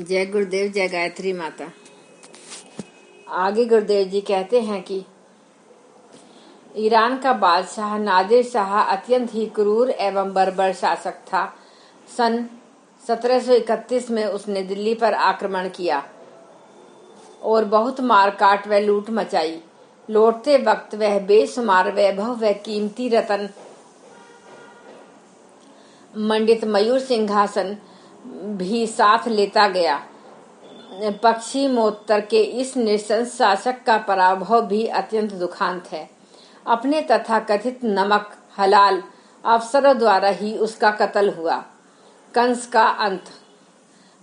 जय गुरुदेव, जय गायत्री माता। आगे गुरुदेव जी कहते हैं कि ईरान का बादशाह नादिर शाह अत्यंत ही क्रूर एवं बर्बर शासक था। सन 1731 में उसने दिल्ली पर आक्रमण किया और बहुत मारकाट व लूट मचाई। लौटते वक्त वह बेशुमार वैभव व कीमती रतन मंडित मयूर सिंहासन भी साथ लेता गया। पश्चिमोत्तर के इस नृशंस शासक का पराभव भी अत्यंत दुखांत है। अपने तथाकथित नमक हलाल अफसरों द्वारा ही उसका कत्ल हुआ। कंस का अंत।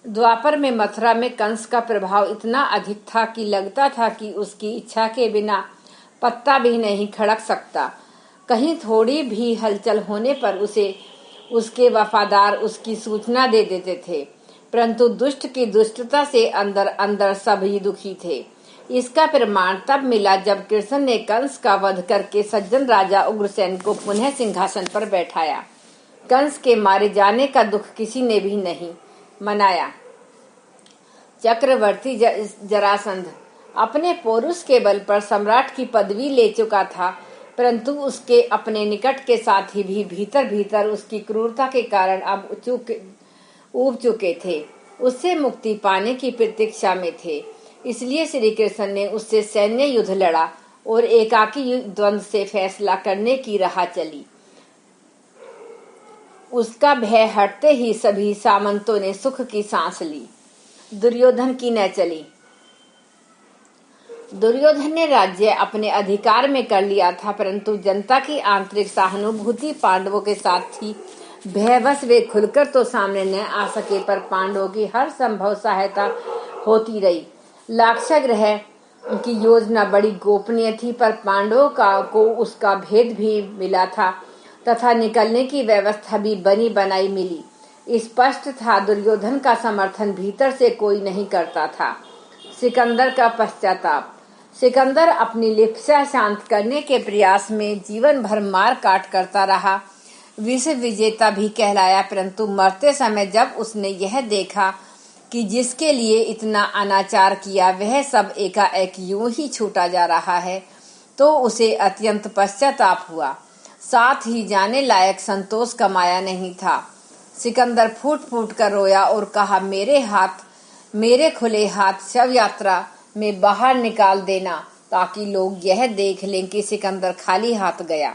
द्वापर में मथुरा में कंस का प्रभाव इतना अधिक था कि लगता था कि उसकी इच्छा के बिना पत्ता भी नहीं खड़क सकता। कहीं थोड़ी भी हलचल होने पर उसे उसके वफादार उसकी सूचना दे देते थे, परंतु दुष्ट की दुष्टता से अंदर अंदर सभी दुखी थे। इसका प्रमाण तब मिला जब कृष्ण ने कंस का वध करके सज्जन राजा उग्रसेन को पुनः सिंहासन पर बैठाया। कंस के मारे जाने का दुख किसी ने भी नहीं मनाया। चक्रवर्ती जरासंध अपने पौरुष के बल पर सम्राट की पदवी ले चुका था, परंतु उसके अपने निकट के साथी भी भीतर भीतर उसकी क्रूरता के कारण अब ऊब चुके थे, उससे मुक्ति पाने की प्रतीक्षा में थे। इसलिए श्री कृष्ण ने उससे सैन्य युद्ध लड़ा और एकाकी द्वंद्व से फैसला करने की राह चली। उसका भय हटते ही सभी सामंतों ने सुख की सांस ली। दुर्योधन की न चली। दुर्योधन ने राज्य अपने अधिकार में कर लिया था, परंतु जनता की आंतरिक सहानुभूति पांडवों के साथ थी। भयवश वे खुलकर तो सामने न आ सके, पर पांडवों की हर संभव सहायता होती रही। लाक्षागृह की योजना बड़ी गोपनीय थी, पर पांडवों को उसका भेद भी मिला था तथा निकलने की व्यवस्था भी बनी बनाई मिली। स्पष्ट था दुर्योधन का समर्थन भीतर से कोई नहीं करता था। सिकंदर का पश्चाताप। सिकंदर अपनी लिप्सा शांत करने के प्रयास में जीवन भर मार काट करता रहा। विश्व विजेता भी कहलाया, परंतु मरते समय जब उसने यह देखा कि जिसके लिए इतना अनाचार किया वह सब एकाएक यूं ही छूटा जा रहा है, तो उसे अत्यंत पश्चाताप हुआ। साथ ही जाने लायक संतोष कमाया नहीं था। सिकंदर फूट फूट कर रोया और कहा, मेरे खुले हाथ शव यात्रा में बाहर निकाल देना, ताकि लोग यह देख लें कि सिकंदर खाली हाथ गया।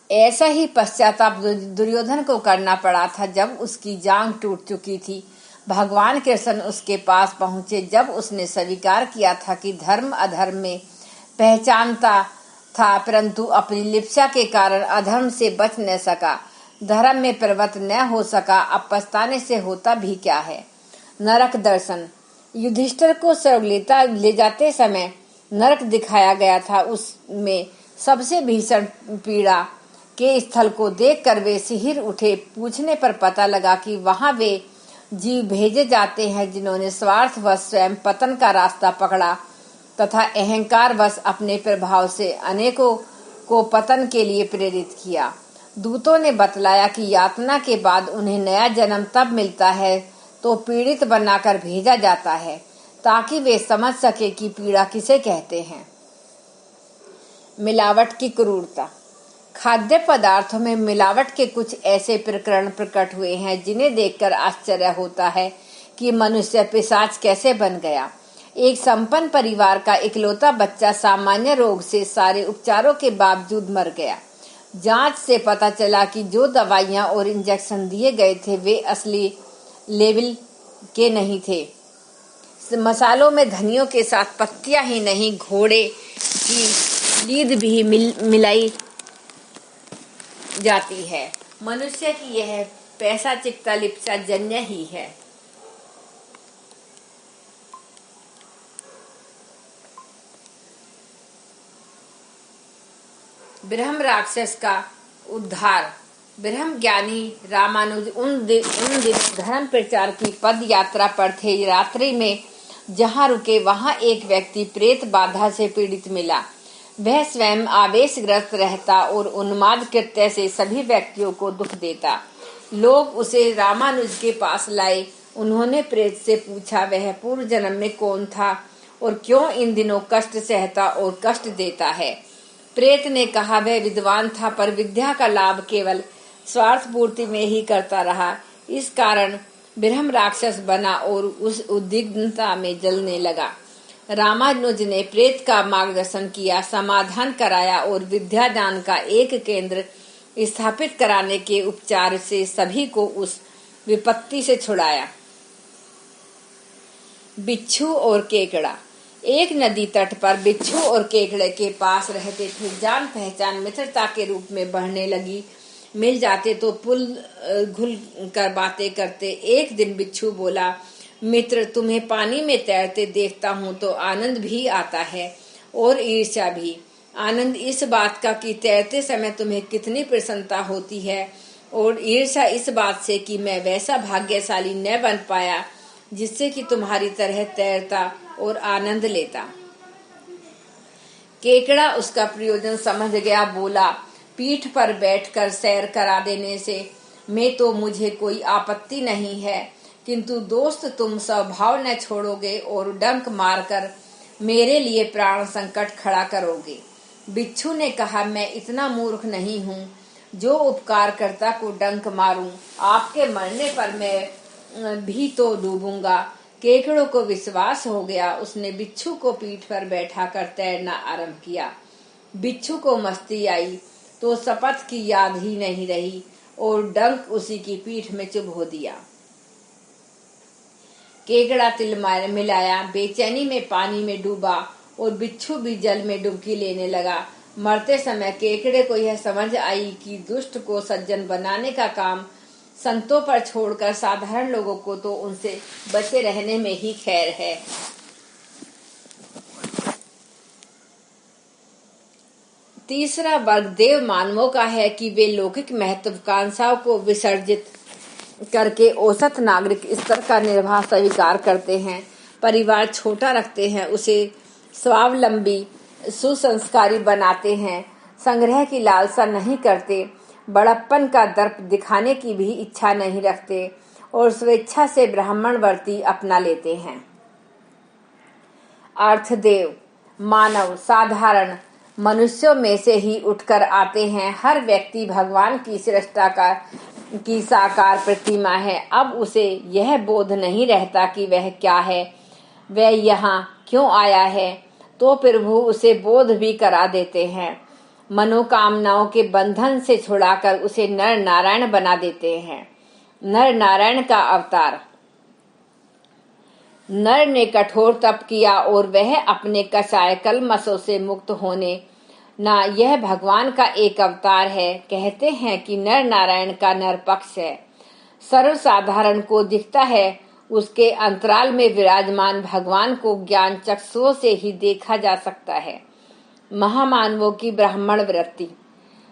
ऐसा ही पश्चाताप दुर्योधन को करना पड़ा था जब उसकी जांघ टूट चुकी थी। भगवान कृष्ण उसके पास पहुंचे जब उसने स्वीकार किया था कि धर्म अधर्म में पहचानता था, परंतु अपनी लिप्सा के कारण अधर्म से बच न सका, धर्म में प्रवृत्त न हो सका। अब पछताने से होता भी क्या है। नरक दर्शन। युधिष्ठिर को स्वर्ग ले जाते समय नरक दिखाया गया था। उसमें सबसे भीषण पीड़ा के स्थल को देखकर वे सिहर उठे। पूछने पर पता लगा कि वहां वे जीव भेजे जाते हैं जिन्होंने स्वार्थवश स्वयं पतन का रास्ता पकड़ा तथा अहंकारवश अपने प्रभाव से अनेकों को पतन के लिए प्रेरित किया। दूतों ने बतलाया कि यातना के बाद उन्हें नया जन्म तब मिलता है तो पीड़ित बनाकर भेजा जाता है, ताकि वे समझ सके कि पीड़ा किसे कहते हैं। मिलावट की क्रूरता। खाद्य पदार्थों में मिलावट के कुछ ऐसे प्रकरण प्रकट हुए हैं जिन्हें देखकर आश्चर्य होता है कि मनुष्य पिशाच कैसे बन गया। एक संपन्न परिवार का इकलौता बच्चा सामान्य रोग से सारे उपचारों के बावजूद मर गया। जांच से पता चला कि जो दवाइयां और इंजेक्शन दिए गए थे वे असली लेवल के नहीं थे। मसालों में धनियों के साथ पत्तियां ही नहीं, घोड़े की लीद भी मिलाई जाती है। मनुष्य की यह पैशाचिकता लिप्सा जन्य ही है। ब्रह्म राक्षस का उद्धार। ब्रह्म ज्ञानी रामानुज उन दिनों धर्म प्रचार की पद यात्रा पर थे। रात्रि में जहाँ रुके वहाँ एक व्यक्ति प्रेत बाधा से पीड़ित मिला। वह स्वयं आवेशग्रस्त रहता और उन्माद कृत्य से सभी व्यक्तियों को दुख देता। लोग उसे रामानुज के पास लाए। उन्होंने प्रेत से पूछा वह पूर्व जन्म में कौन था और क्यों इन दिनों कष्ट सहता और कष्ट देता है। प्रेत ने कहा वह विद्वान था पर विद्या का लाभ केवल स्वार्थ पूर्ति में ही करता रहा। इस कारण ब्रह्म राक्षस बना और उस उद्विग्नता में जलने लगा। रामानुज ने प्रेत का मार्गदर्शन किया, समाधान कराया और विद्यादान का एक केंद्र स्थापित कराने के उपचार से सभी को उस विपत्ति से छुड़ाया। बिच्छू और केकड़ा। एक नदी तट पर बिच्छू और केकड़े के पास रहते थे। जान पहचान मित्रता के रूप में बढ़ने लगी। मिल जाते तो पुल घुल कर बातें करते। एक दिन बिच्छू बोला, मित्र, तुम्हें पानी में तैरते देखता हूँ तो आनंद भी आता है और ईर्ष्या भी। आनंद इस बात का कि तैरते समय तुम्हें कितनी प्रसन्नता होती है और ईर्ष्या इस बात से कि मैं वैसा भाग्यशाली न बन पाया जिससे कि तुम्हारी तरह तैरता और आनंद लेता। केकड़ा उसका प्रयोजन समझ गया, बोला, पीठ पर बैठकर सैर करा देने से में तो मुझे कोई आपत्ति नहीं है, किंतु दोस्त तुम स्वभाव न छोड़ोगे और डंक मारकर मेरे लिए प्राण संकट खड़ा करोगे। बिच्छू ने कहा, मैं इतना मूर्ख नहीं हूँ जो उपकारकर्ता को डंक मारूं। आपके मरने पर मैं भी तो डूबूंगा। केकड़ों को विश्वास हो गया। उसने बिच्छू को पीठ पर बैठा कर तैरना आरंभ किया। बिच्छू को मस्ती आई तो शपथ की याद ही नहीं रही और डंक उसी की पीठ में चुभो दिया। केकड़ा तिल मिलाया, बेचैनी में पानी में डूबा और बिच्छू भी जल में डुबकी लेने लगा। मरते समय केकड़े को यह समझ आई कि दुष्ट को सज्जन बनाने का काम संतों पर छोड़कर साधारण लोगों को तो उनसे बचे रहने में ही खैर है। तीसरा वर्ग देव मानवों का है कि वे लौकिक महत्वाकांक्षाओं को विसर्जित करके औसत नागरिक स्तर का निर्वाह स्वीकार करते हैं। परिवार छोटा रखते हैं, उसे स्वावलंबी सुसंस्कारी बनाते हैं। संग्रह की लालसा नहीं करते, बड़प्पन का दर्प दिखाने की भी इच्छा नहीं रखते और स्वेच्छा से ब्राह्मण वर्ती अपना लेते हैं। अर्थदेव मानव साधारण मनुष्यों में से ही उठकर आते हैं। हर व्यक्ति भगवान की सृष्टा की साकार प्रतिमा है। अब उसे यह बोध नहीं रहता कि वह क्या है, वह यहाँ क्यों आया है, तो प्रभु उसे बोध भी करा देते हैं। मनोकामनाओं के बंधन से छुड़ाकर उसे नर नारायण बना देते हैं। नर नारायण का अवतार। नर ने कठोर तप किया और वह अपने कसाय कलमशों से मुक्त होने ना, यह भगवान का एक अवतार है। कहते हैं कि नर नारायण का नर पक्ष है। सर्वसाधारण को दिखता है, उसके अंतराल में विराजमान भगवान को ज्ञान चक्षुओं से ही देखा जा सकता है। महामानवों की ब्राह्मण वृत्ति।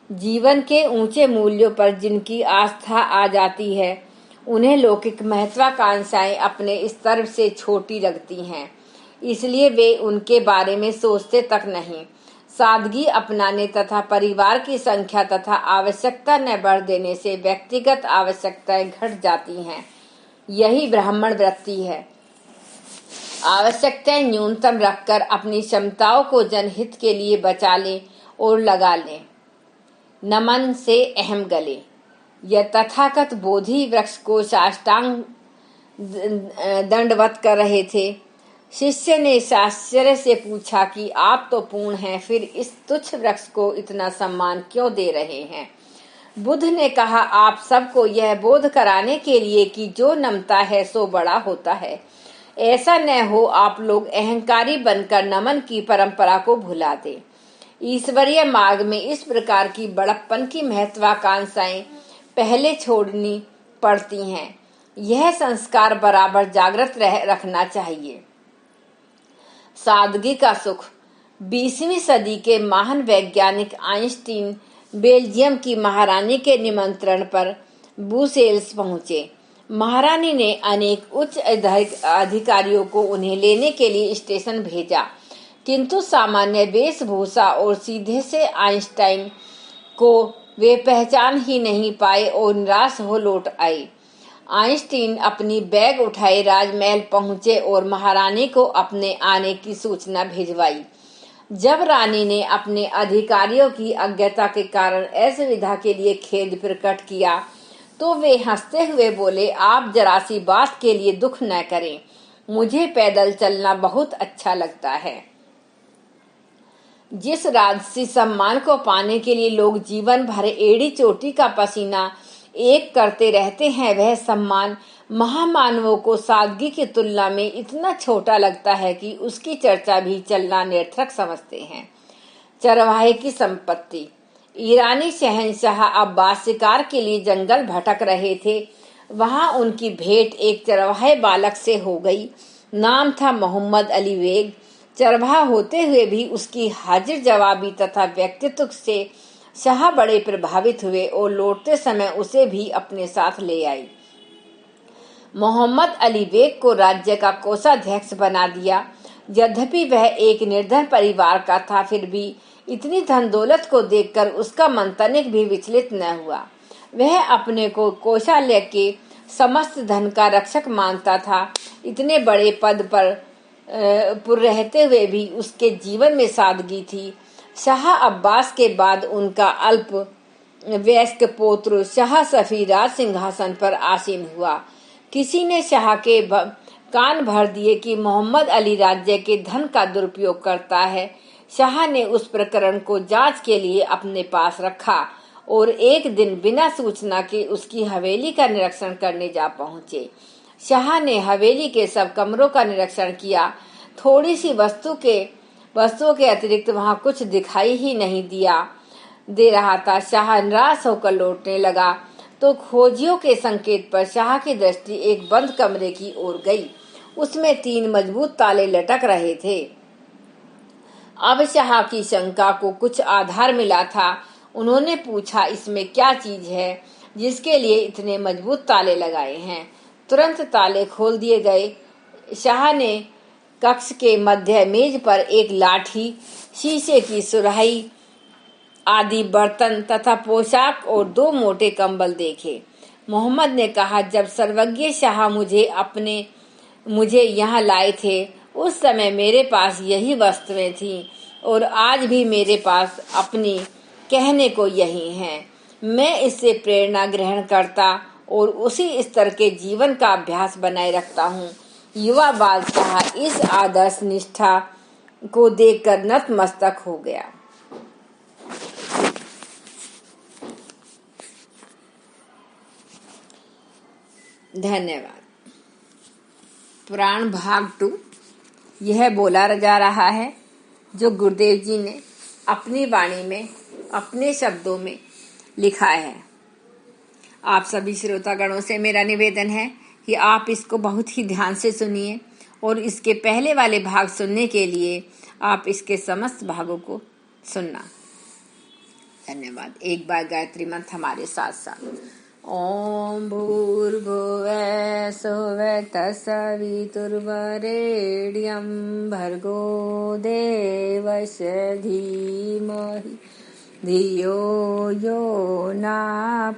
जीवन के ऊंचे मूल्यों पर जिनकी आस्था आ जाती है, उन्हें लौकिक महत्वाकांक्षाएं अपने स्तर से छोटी लगती हैं, इसलिए वे उनके बारे में सोचते तक नहीं। सादगी अपनाने तथा परिवार की संख्या तथा आवश्यकता न बढ़ देने से व्यक्तिगत आवश्यकताएं घट जाती हैं। यही ब्राह्मण वृत्ति है। आवश्यकताएं न्यूनतम रखकर अपनी क्षमताओं को जनहित के लिए बचा लें और लगा लें। नमन से अहम गले। यह तथागत बोधि वृक्ष को साष्टांग दंडवत कर रहे थे। शिष्य ने आश्चर्य से पूछा कि आप तो पूर्ण हैं, फिर इस तुच्छ वृक्ष को इतना सम्मान क्यों दे रहे हैं? बुद्ध ने कहा, आप सबको यह बोध कराने के लिए कि जो नमता है सो बड़ा होता है। ऐसा न हो आप लोग अहंकारी बनकर नमन की परंपरा को भुला दें। ईश्वरीय मार्ग में इस प्रकार की बड़प्पन की महत्वाकांक्षाएं पहले छोड़नी पड़ती हैं। यह संस्कार बराबर जागृत रखना चाहिए। सादगी का सुख। 20वीं सदी के महान वैज्ञानिक आइंस्टीन बेल्जियम की महारानी के निमंत्रण पर ब्रुसेल्स पहुंचे। महारानी ने अनेक उच्च अधिकारियों को उन्हें लेने के लिए स्टेशन भेजा, किंतु सामान्य वेशभूषा और सीधे से आइंस्टाइन को वे पहचान ही नहीं पाए और निराश हो लौट आए। आइंस्टीन अपनी बैग उठाए राजमहल पहुंचे और महारानी को अपने आने की सूचना भिजवाई। जब रानी ने अपने अधिकारियों की अज्ञता के कारण असुविधा के लिए खेद प्रकट किया तो वे हंसते हुए बोले, आप जरा सी बात के लिए दुख न करें, मुझे पैदल चलना बहुत अच्छा लगता है। जिस राजसी सम्मान को पाने के लिए लोग जीवन भर एड़ी चोटी का पसीना एक करते रहते हैं, वह सम्मान महामानवों को सादगी की तुलना में इतना छोटा लगता है कि उसकी चर्चा भी चलना निरर्थक समझते हैं। चरवाहे की संपत्ति। ईरानी शहंशाह अब्बास शिकार के लिए जंगल भटक रहे थे। वहां उनकी भेंट एक चरवाहे बालक से हो गई। नाम था मोहम्मद अली बेग। चरवाहा होते हुए भी उसकी हाजिर जवाबी तथा व्यक्तित्व से शाह बड़े प्रभावित हुए और लौटते समय उसे भी अपने साथ ले आई। मोहम्मद अली बेग को राज्य का कोषाध्यक्ष बना दिया। यद्यपि वह एक निर्धन परिवार का था, फिर भी इतनी धन दौलत को देखकर उसका मन तनिक भी विचलित न हुआ। वह अपने को कोषालय के समस्त धन का रक्षक मानता था। इतने बड़े पद पर रहते हुए भी उसके जीवन में सादगी थी। शाह अब्बास के बाद उनका अल्प वयस्क पुत्र शाह सफी राज सिंहासन पर आसीन हुआ। किसी ने शाह के कान भर दिए कि मोहम्मद अली राज्य के धन का दुरुपयोग करता है। शाह ने उस प्रकरण को जांच के लिए अपने पास रखा और एक दिन बिना सूचना के उसकी हवेली का निरीक्षण करने जा पहुंचे। शाह ने हवेली के सब कमरों का निरीक्षण किया। थोड़ी सी वस्तुओं के अतिरिक्त वहां कुछ दिखाई ही नहीं दे रहा था। शाह निराश होकर लौटने लगा तो खोजियों के संकेत पर शाह की दृष्टि एक बंद कमरे की ओर गई। उसमें 3 मजबूत ताले लटक रहे थे। अब शाह की शंका को कुछ आधार मिला था। उन्होंने पूछा, इसमें क्या चीज है जिसके लिए इतने मजबूत ताले लगाए हैं? तुरंत ताले खोल दिए गए। शाह ने कक्ष के मध्य मेज पर एक लाठी, शीशे की सुराही आदि बर्तन तथा पोशाक और 2 मोटे कंबल देखे। मोहम्मद ने कहा, जब सर्वज्ञ शाह मुझे यहाँ लाए थे उस समय मेरे पास यही वस्तुएं थीं और आज भी मेरे पास अपनी कहने को यही हैं। मैं इससे प्रेरणा ग्रहण करता और उसी स्तर के जीवन का अभ्यास बनाए रखता हूँ। युवा बादशाह इस आदर्श निष्ठा को देखकर नतमस्तक हो गया। धन्यवाद। पुराण भाग 2 यह बोला जा रहा है जो गुरुदेव जी ने अपनी वाणी में अपने शब्दों में लिखा है। आप सभी श्रोतागणों से मेरा निवेदन है कि आप इसको बहुत ही ध्यान से सुनिए और इसके पहले वाले भाग सुनने के लिए आप इसके समस्त भागों को सुनना। धन्यवाद। एक बार गायत्री मंत्र हमारे साथ साथ। ओम भूर्भुवः स्वः तत्सवितुर्वरेण्यं भर्गो देवस्य धीमहि धियो यो न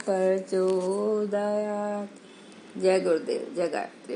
प्रचोदयात्। जय गुरुदेव, जय गायत्री।